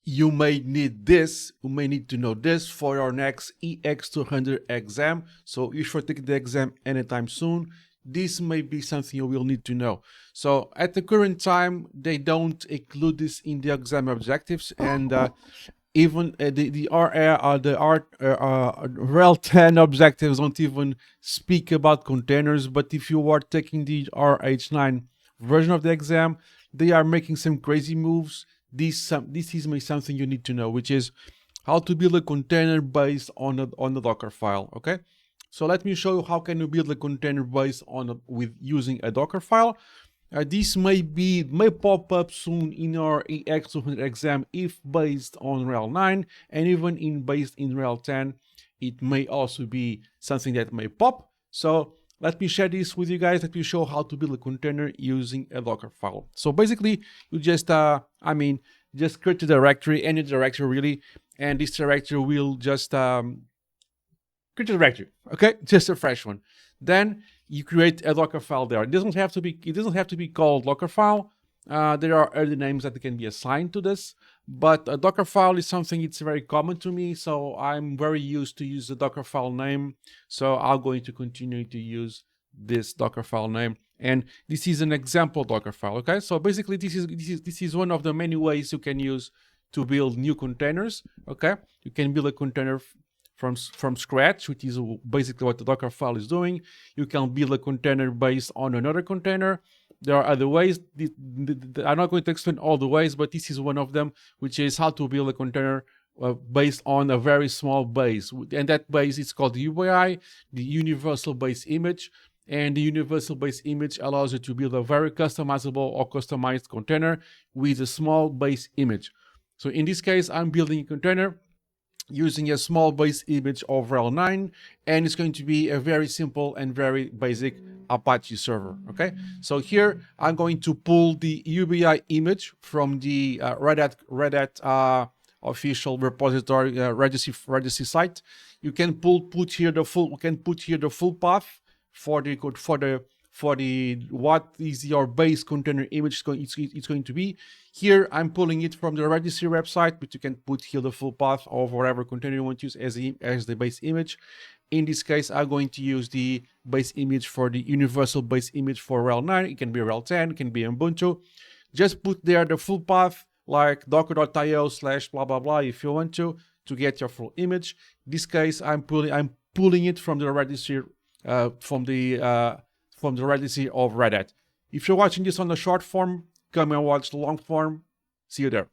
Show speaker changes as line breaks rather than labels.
you may need this, you may need to know this for your next EX200 exam. So if you're taking the exam anytime soon, this may be something you will need to know. So at the current time, they don't include this in the exam objectives, and even the RHEL 10 objectives don't even speak about containers. But if you are taking the RH9 version of the exam, they are making some crazy moves. This is something you need to know, which is how to build a container based on the Dockerfile. Okay, so let me show you how can you build a container based on with using a Dockerfile. This may pop up soon in your EX200 exam if based on RHEL 9, and even based in RHEL 10, it may also be something that may pop. So let me share this with you guys. Let me show how to build a container using a Dockerfile. So basically, you just just create a directory, any directory really, and this directory will just create a directory, okay, just a fresh one. Then you create a Dockerfile there. It doesn't have to be called Dockerfile. There are other names that can be assigned to this, but a Dockerfile is something it's very common to me, so I'm very used to use the Dockerfile name. So I'm going to continue to use this Dockerfile name, and this is an example Dockerfile. Okay, so basically this is one of the many ways you can use to build new containers. Okay, you can build a container from scratch, which is basically what the Dockerfile is doing. You can build a container based on another container. There are other ways. I'm not going to explain all the ways, but this is one of them, which is how to build a container based on a very small base. And that base is called the UBI, the Universal Base Image. And the Universal Base Image allows you to build a very customizable or customized container with a small base image. So in this case, I'm building a container using a small base image of RHEL 9, and it's going to be a very simple and very basic Apache server. Okay, so here I'm going to pull the UBI image from the Red Hat official repository registry site. You can put here the full path for the code for what is your base container image it's going to be. Here I'm pulling it from the registry website, but you can put here the full path of whatever container you want to use as the base image. In this case, I'm going to use the base image for the universal base image for RHEL 9. It can be RHEL 10, it can be Ubuntu. Just put there the full path, like docker.io/blah blah blah if you want to get your full image. In this case, I'm pulling it from the registry from the registry of Red Hat. If you're watching this on the short form, come and watch the long form. See you there.